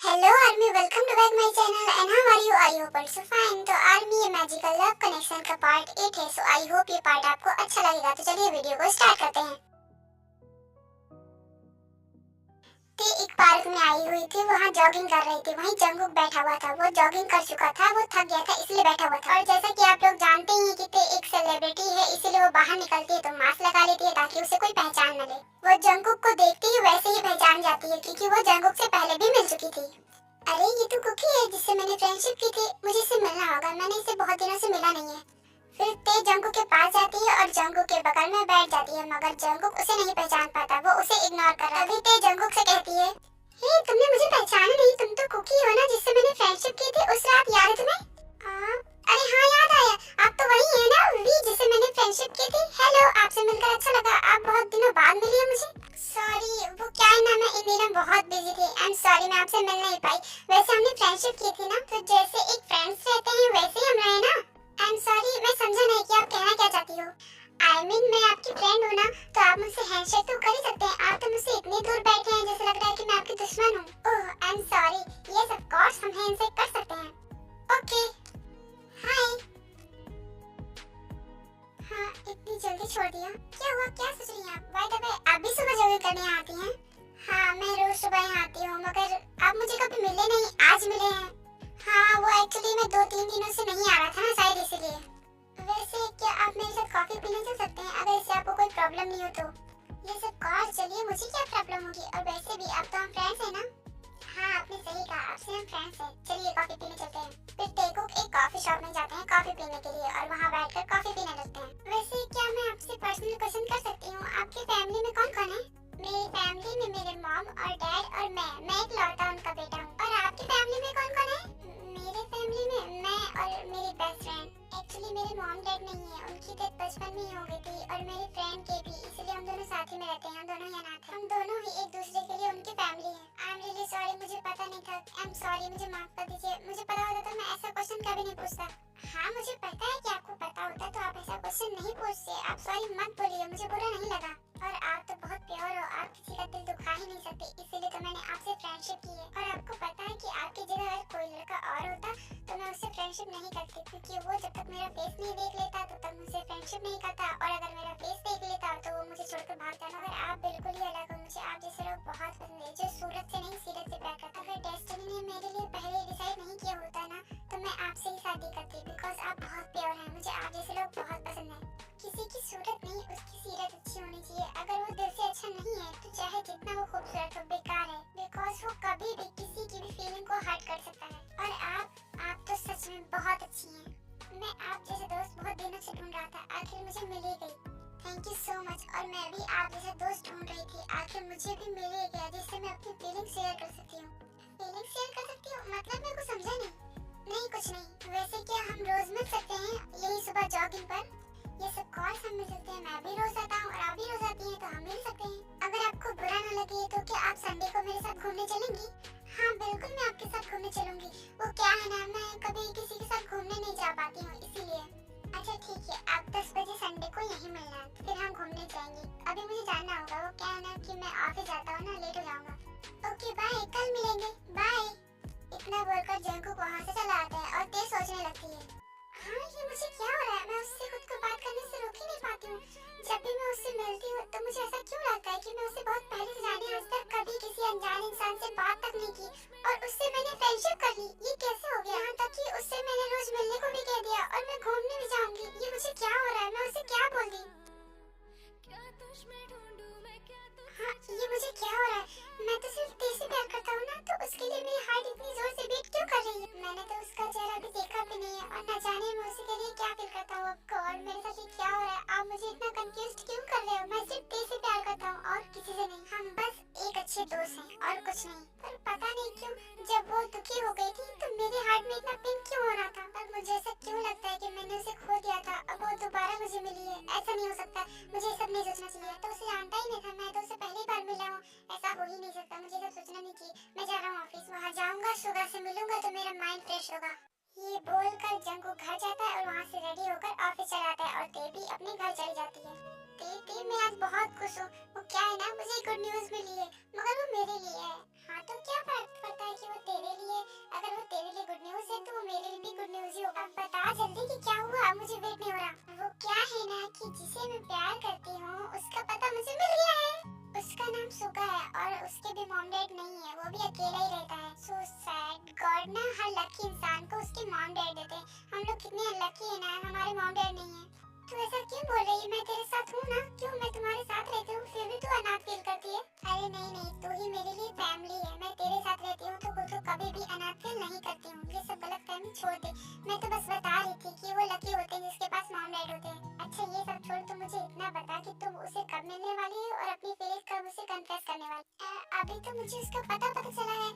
Hello army, welcome to back my channel and how are you? I hope also fine. तो army, ये magical love connection का part 8 है। सो I hope ये part आपको अच्छा लगेगा। तो चलिए वीडियो को स्टार्ट करते हैं। ते एक पार्क में आई हुई थी, वहाँ जॉगिंग कर रही थी। वहीं जंगकुक बैठा हुआ था। वो जॉगिंग कर चुका था, वो थक गया था, इसलिए बैठा हुआ था। और जैसा कि आप लोग जानते ही हैं कि ते एक सेलिब्रिटी है, इसीलिए वो बाहर निकलती है तो मास्क लगा लेती है ताकि उसे कोई पहचान न ले। वो जंगकुक को देखती ही वैसे ही पहचान जाती है, क्योंकि वो जंगकुक से पहले भी मिल चुकी थी। अरे ये तो कुकी है जिससे मैंने फ्रेंडशिप की थी, मुझे इससे मिलना होगा, मैंने इससे बहुत दिनों से मिला नहीं है। फिर ते जंगकुक के पास जाती है और जंगकुक के बगल में बैठ जाती है, मगर जंगकुक उसे नहीं पहचान पाता, वो उसे इग्नोर कर रहा है। तभी ते जंगकुक से कहती है, हे तुमने मुझे पहचाना नहीं, तुम तो कुकी हो ना जिससे मैंने फ्रेंडशिप की थी उस रात, याद है तुम्हें? अरे हाँ याद आया, आप तो वही है ना वी जिससे मैंने फ्रेंडशिप की थी। हेलो, आपसे मिलकर अच्छा लगा, आप बहुत दिनों बाद मिली हो मुझे। सॉरी, वो क्या है ना, मैं इन दिनों बहुत बिजी थी। आई एम सॉरी, मैं आपसे मिल नहीं पाई। वैसे हमने फ्रेंडशिप की थी ना, तो जैसे एक फ्रेंड्स रहते हैं वैसे ही हम रहे ना। आई एम सॉरी, मैं समझा नहीं कि आप कहना क्या चाहती हो। आई मीन मैं आपकी फ्रेंड हूँ ना, तो आप मुझसे हैंडशेक तो कर ही सकते हैं। आप तो मुझसे इतनी दूर बैठे हैं जैसे लग रहा है कि मैं आपकी दुश्मन हूँ। Oh I am sorry, yes of course हम हैंडशेक कर सकते हैं। Okay hi. हाँ, इतनी जल्दी छोड़ दिया, क्या हुआ, क्या सोच रही हैं आप? बाय द वे, आप भी सुबह जॉगिंग करने आती हैं? हाँ, मैं रोज सुबह यहाँ आती हूँ, मगर आप मुझे कभी मिले नहीं, आज मिले हैं। हाँ, वो एक्चुअली मैं 2-3 दिनों से नहीं आ रहा था ना, शायद इसीलिए। वैसे क्या आप मेरे साथ कॉफी पीने चल सकते हैं, अगर इससे आपको कोई प्रॉब्लम नहीं हो तो? ये सब कॉल चलिए, मुझे क्या प्रॉब्लम होगी, और वैसे भी अब तो हम फ्रेंड्स हैं ना। हाँ, आपने सही कहा, आपसे हम फ्रेंड्स हैं। चलिए कॉफी पीने चलते हैं। फिर टेकुक एक कॉफी शॉप में जाते हैं कॉफी पीने के लिए, और वहाँ बैठकर कॉफी पीने लगते हैं। वैसे क्या मैं आपसे पर्सनल क्वेश्चन कर सकती हूँ, आपके फैमिली में कौन कौन है? मेरी फैमिली में मेरे मॉम और डैड और मैं इकलौता उनका बेटा हूँ। और आपकी फैमिली में कौन कौन है? मेरे फैमिली में मैं और मेरी बेस्ट फ्रेंड। एक्चुअली मेरे मॉम डैड नहीं है, उनकी डेथ बचपन में ही हो गई थी, और मेरे फ्रेंड के भी, इसलिए हम दोनों साथ ही में रहते हैं। हम दोनों ही अनाथ हैं, हम दोनों ही एक दूसरे के लिए उनकी फैमिली है। आई एम रियली सॉरी, मुझे पता नहीं था। आई एम सॉरी, मुझे माफ कर दीजिए। मुझे पता होता तो मैं ऐसा क्वेश्चन कभी नहीं पूछता। हाँ, मुझे पता है कि आपको पता होता तो आप ऐसा क्वेश्चन नहीं पूछते। आप सॉरी मत बोलिए, मुझे बुरा नहीं लगा। और आप तो बहुत प्योर हो, आप किसी का दिल दुखा ही नहीं सकते, इसीलिए तो मैंने आपसे फ्रेंडशिप की है। और आपको पता है कि आपकी जगह अगर कोई लड़का और होता तो मैं उससे फ्रेंडशिप नहीं करती, क्योंकि वो जब तक मेरा फेस नहीं देख लेता तब तक मुझसे फ्रेंडशिप नहीं करता, और अगर मेरा फेस देख लेता तो वो मुझे छोड़कर भाग जाता। मगर आप बिल्कुल ही अलग हो, मुझे आप जैसे लोग बहुत पसंद है, जो सूरत से नहीं सीरत से प्यार करता। अगर डेस्टिनी ने मेरे लिए पहले डिसाइड नहीं किया होता ना, तो मैं आपसे ही शादी करती, बिकॉज आप बहुत प्योर हैं। मुझे आप जैसे लोग बहुत पसंद है। किसी की सूरत नहीं, उसकी सीरत अच्छी होनी चाहिए। अगर वो दिल से अच्छा नहीं है तो चाहे जितना वो खूबसूरत हो, बेकार है, बिकॉज वो कभी भी किसी की भी फीलिंग को हर्ट कर सकता है। और आप तो सच में बहुत अच्छी हैं। मैं आप जैसे दोस्त बहुत दिनों से ढूंढ रहा था, आखिर मुझे मिल ही गई। Thank you so much. और मैं भी आप जैसा दोस्त ढूंढ रही थी, आखिर मुझे भी मिल ही गया जिससे मैं अपनी फीलिंग शेयर कर सकती हूँ। फीलिंग शेयर कर सकती हूँ मतलब मेरे को समझा नहीं। नहीं कुछ नहीं। वैसे क्या हम रोज मिल सकते हैं यही सुबह जॉगिंग पर? ये सब कॉल्स हम मिल सकते हैं, मैं भी रोज आता हूँ और आप भी रोज आती हैं, तो हम मिल सकते हैं। अगर आपको बुरा ना लगे तो क्या आप संडे को मेरे साथ घूमने चलेंगी? हाँ बिल्कुल, मैं आपके साथ घूमने चलूंगी। वो क्या है ना, मैं कभी किसी के साथ घूमने नहीं जा पाती हूँ, इसीलिए। अच्छा ठीक है, आप 10 बजे संडे को यहीं मिलना, फिर हम घूमने जाएंगे। अभी मुझे जानना होगा, वो क्या है ना कि मैं ऑफिस जाता हूँ ना, लेट हो जाऊंगा। ओके बाय, कल मिलेंगे, बाय। इतना बोलकर जंकुक वहाँ से चला आता है और तेज सोचने लगती है, हाँ ये मुझे क्या हो रहा है, मैं उससे खुद को बात करने से रोक ही नहीं पाती हूँ। जब भी मैं उससे मिलती हूँ तो मुझे ऐसा क्यों लगता है कि मैं उससे बहुत पहले से जानी, आज तक कभी किसी अनजान इंसान से बात तक नहीं की, और उससे मैंने फ्रेंडशिप कर ली। ये कैसे हो गया? यहाँ तक कि उससे मैंने रोज मिलने को भी कह दिया, और मैं घूमने भी जाऊंगी। ये मुझे क्या हो रहा है, मैं उसे क्या बोल दी? हाँ ये मुझे क्या हो रहा है, मैं तो सिर्फ तेज से प्यार करता हूँ ना, तो उसके लिए मेरी हार्ट इतनी जोर से बीट क्यों कर रही है? मैंने तो उसका चेहरा भी देखा भी नहीं है, और न जाने मैं उसके लिए क्या फील करता हूँ। गॉड, मेरे साथ ये क्या हो रहा है? आप मुझे इतना कंफ्यूज क्यों कर रहे हो? मैं सिर्फ तेज से प्यार करता हूँ और किसी से नहीं। हम बस एक अच्छे दोस्त हैं और कुछ नहीं। पर पता नहीं क्यों जब वो दुखी हो गई थी तो मेरे हार्ट में इतना पेन क्यों हो रहा था? पर मुझे ऐसा क्यों लगता है कि मैंने उसे खो दिया था, अब वो दोबारा मुझे मिली है। ऐसा नहीं हो सकता, मुझे ये सब नहीं सोचना चाहिए। तो उसे जानता ही नहीं था, मैं तो उसे पहली बार मिला हूँ, ऐसा हो ही नहीं सकता। मुझे सब सोचना नहीं चाहिए। मैं जा रहा हूँ ऑफिस, वहाँ जाऊंगा, सुगा से मिलूंगा तो मेरा माइंड फ्रेश होगा। ये बोलकर जंकुक घर जाता है और वहाँ से रेडी होकर ऑफिस चला आता है, और ते भी अपने घर चली जाती है। ते मैं आज बहुत खुश हूँ। वो क्या है ना, मुझे गुड न्यूज मिली है, मगर वो मेरे लिए है। हाँ तो क्या फर्क पड़ता है कि वो ते भी अकेला ही रहता है। So sad. गॉड ना हर लकी इंसान को उसके मॉम डैड देते हैं। हम लोग कितने अनलकी हैं ना, हमारे मॉम डैड नहीं है। तू ऐसा क्यों बोल रही है? मैं तेरे साथ हूँ ना। क्यों, मैं तुम्हारे साथ रहती हूँ फिर भी तू अनाथ फील करती है? अरे नहीं नहीं, तू ही मेरे लिए फैमिली है। मैं तेरे साथ रहती हूँ तो खुद को कभी भी अनाथ फील नहीं करती हूँ। ये सब गलतफहमी छोड़ दे। मैं तो बस बता रही थी कि वो लकी होते हैं जिसके पास मॉम डैड होते हैं। अच्छा ये सब छोड़, तू मुझे इतना बता कि तुम उसे कब मिलने वाली है और अपनी फीलिंग्स कब उसे कन्फेस करने वाली? अभी तो मुझे उसका पता चला है।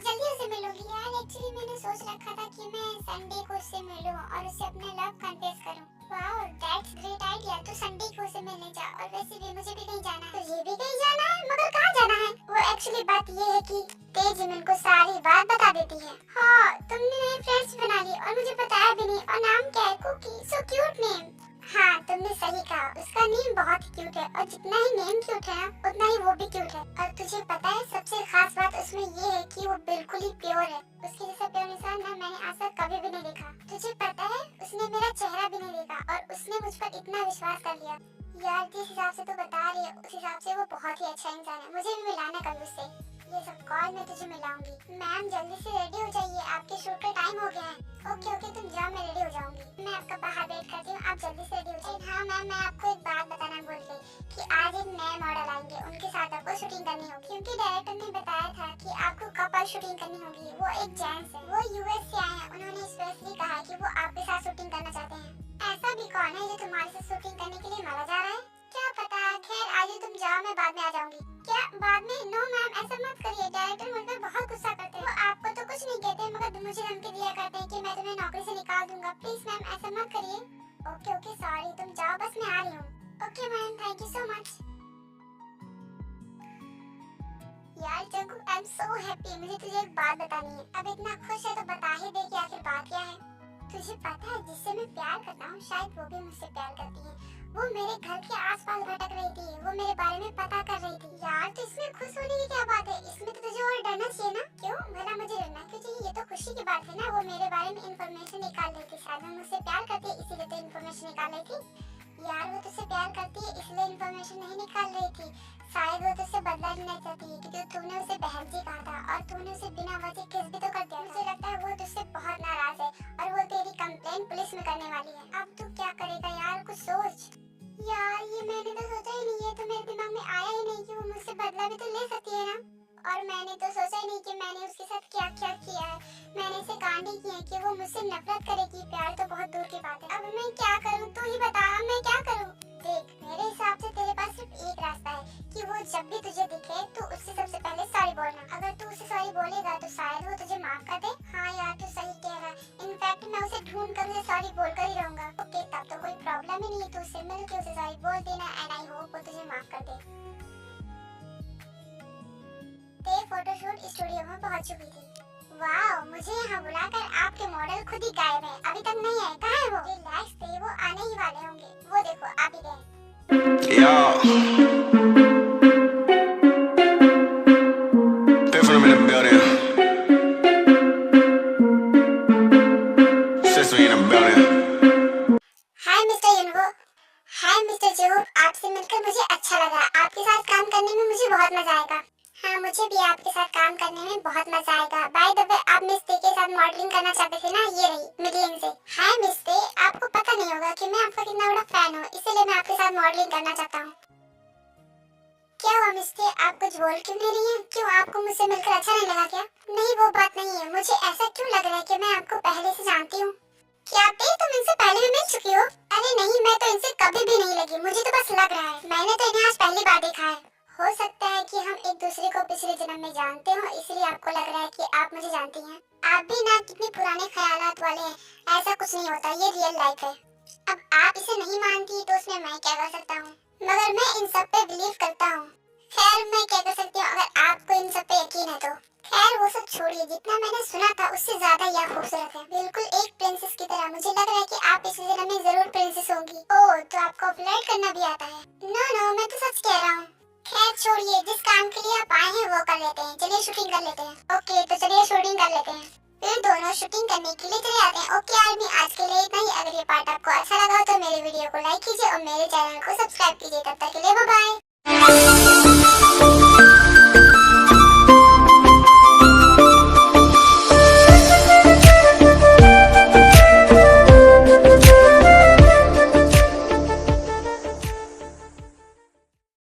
जल्दी उसे मिलूंगी यार। एक्चुअली मैंने सोच रखा था कि मैं संडे को उससे मिलूं और उसे अपना लव कन्फेस करूं। Wow that's great idea. तो संडे को उसे मिलने जा। और वैसे भी मुझे भी कहीं जाना है। तुझे भी कहीं जाना है? मगर कहाँ जाना है? वो एक्चुअली बात ये है कि तेज जिमिन को सारी बात बता देती है। हाँ तुमने नए फ्रेंड्स बना लिए और मुझे बताया भी नहीं। और नाम क्या है? कुकी। So cute name. हाँ तुमने सही कहा, उसका नेम बहुत ही क्यूट है। और जितना ही नेम क्यूट है ना उतना ही वो भी क्यूट है। और तुझे पता है सबसे खास बात उसमें ये है कि वो बिल्कुल ही प्योर है। उसके जैसा प्योर इंसान ना मैंने आज तक कभी भी नहीं देखा। तुझे पता है उसने मेरा चेहरा भी नहीं देखा और उसने मुझ पर इतना विश्वास कर लिया। यार जिस हिसाब से तू बता रही है उस हिसाब से वो बहुत ही अच्छा इंसान है। मुझे भी मिलाना कभी उससे। ये सब कॉल मैं तुझे मिलाऊंगी। मैम जल्दी से रेडी हो जाइए, आपके शूट का टाइम हो गया है। ओके ओके तुम जाओ, मैं रेडी हो जाऊंगी। मैं आपका बाहर वेट करती हूँ, आप जल्दी से रेडी हो जाइए। हाँ मैम मैं आपको एक बात बताना भूल गई कि आज एक नए मॉडल आएंगे, उनके साथ आपको शूटिंग करनी होगी। क्योंकि डायरेक्टर ने बताया था कि आपको कपल शूटिंग करनी होगी। वो एक जेंट्स है, वो यूएस से आए हैं। उन्होंने स्पेशली कहा कि वो आपके साथ शूटिंग करना चाहते हैं। ऐसा भी कौन है जो तुम्हारे साथ शूटिंग करने के लिए मारा जा रहा है? क्या पता। खैर आज तुम जाओ, मैं बाद में आ जाऊंगी। क्या बाद में? नो मैम ऐसा मत करिए, डायरेक्टर मुझ पर बहुत गुस्सा करते हैं। वो आपको तो कुछ नहीं कहते मगर मुझे धमकी दिया करते हैं कि मैं तुम्हें नौकरी से निकाल दूंगा। प्लीज मैम ऐसा मत करिए। ओके ओके सॉरी, तुम जाओ, बस मैं आ रही हूँ। Okay ma'am thank you so much. यार Jangu I am so happy. मुझे तुझे एक बात बतानी है। अब इतना खुश है तो बता ही दे कि आखिर बात क्या है। तुझे पता है जिससे मैं प्यार करता हूँ शायद वो भी मुझसे प्यार करती है। वो मेरे घर के आसपास भटक रही थी, वो मेरे बारे में पता कर रही थी। यार तो इसमें खुश होने की क्या बात है? इसमें तो तुझे और डरना चाहिए ना। क्यों भला मुझे डरना क्यों चाहिए? ये तो खुशी की बात है ना। वो मेरे बारे में इंफॉर्मेशन निकाल रही थी। शायद वो मुझसे प्यार करती है इसीलिए तो इंफॉर्मेशन निकाल रही थी। यार वो तुझसे प्यार करती है इसलिए इंफॉर्मेशन नहीं निकाल रही थी। शायद वो तुझसे बदला लेना चाहती है क्योंकि तूने उसे बहन जी कहा था और तूने उसे बिना वजह किस भी तो कर दिया। मुझे लगता है वो तुझसे बहुत नाराज है और वो तेरी कंप्लेंट पुलिस में करने वाली है। अब तू क्या करेगा यार, कुछ सोच। यार ये मैंने तो सोचा ही नहीं है, तो मेरे दिमाग में आया ही नहीं कि वो मुझसे बदला भी तो ले सकती है ना। और मैंने तो सोचा ही नहीं कि मैंने उसके साथ क्या क्या किया है। मैंने ऐसे कांड ही किए हैं कि वो मुझसे नफरत करेगी। प्यार तो बहुत दूर की बात है। अब मैं क्या करूं, तू ही बता, अब मैं क्या करूं? देख मेरे हिसाब से तेरे पास सिर्फ एक रास्ता है कि वो जब भी तुझे दिखे तो उससे सबसे पहले सॉरी बोलना। अगर तू उसे सॉरी बोलेगा तो शायद वो तुझे माफ कर दे। हाँ यार तू सही कह रहा है। इनफैक्ट मैं उसे ढूंढ कर उसे सॉरी बोलकर ही रहूंगा। ओके तब तो कोई प्रॉब्लम ही नहीं है। तू उससे मिल के उसे सॉरी बोल देना एंड आई होप वो तुझे माफ कर दे। ते फोटोशूट स्टूडियो में पहुंच चुकी थी। वाओ मुझे यहाँ बुलाकर आपके मॉडल खुद ही गायब है, अभी तक नहीं है। कहाँ है वो? रिलैक्स थे, वो आने ही वाले होंगे। वो देखो आ भी गए। हाय मिस्टर युनवो। हाय मिस्टर जो, आपसे मिलकर मुझे अच्छा लगा। आपके साथ काम करने में मुझे बहुत मजा आएगा। हाँ मुझे भी आपके साथ काम करने में बहुत मजा आएगा। बाय द वे आप मिस ते के साथ मॉडलिंग करना चाहते थे ना, ये रही मिलियन से। हाय मिस ते, आपको पता नहीं होगा कि मैं आपका कितना बड़ा फैन हूँ, इसीलिए मैं आपके साथ मॉडलिंग करना चाहता हूँ। क्या हुआ मिस ते, आप कुछ बोल क्यों नहीं रही हैं? क्यों आपको मुझसे मिलकर अच्छा नहीं लगा क्या? नहीं वो बात नहीं है, मुझे ऐसा क्यों लग रहा है कि मैं आपको पहले से जानती हूँ। क्या ते तुम इनसे पहले भी मिल चुकी हो? अरे नहीं मैं तो इनसे कभी भी नहीं लगी, मुझे तो बस लग रहा है। मैंने तो इन्हें आज पहली बार देखा है। हो सकता है कि हम एक दूसरे को पिछले जन्म में जानते हो, इसलिए आपको लग रहा है कि आप मुझे जानती हैं। आप भी ना कितने पुराने ख्यालात वाले हैं। ऐसा कुछ नहीं होता, ये रियल लाइफ है। अब आप इसे नहीं मानती तो उसमें मैं क्या कर सकता हूँ, मगर मैं इन सब पे बिलीव करता हूँ। खैर मैं क्या कर सकती हूँ अगर आपको इन सब पे यकीन है तो। खैर वो सब छोड़िए, जितना मैंने सुना था उससे ज्यादा यह खूबसूरत है, बिल्कुल एक प्रिंसेस की तरह। मुझे लग रहा है कि आप इस जन्म में जरूर प्रिंसेस होंगी। ओह तो आपको फ्लर्ट करना भी आता है? नो मैं तो सच कह रहा हूँ। खैर छोड़िए, जिस काम के लिए आप आए हैं वो कर लेते हैं। चलिए शूटिंग कर लेते हैं। ओके तो चलिए शूटिंग कर लेते हैं। फिर दोनों शूटिंग करने के लिए चले आते हैं। ओके आर्मी आज के लिए इतना ही। अगर ये पार्ट आपको अच्छा लगा तो मेरे वीडियो को लाइक कीजिए और मेरे चैनल को सब्सक्राइब कीजिए। तब तक के लिए बाय बाय।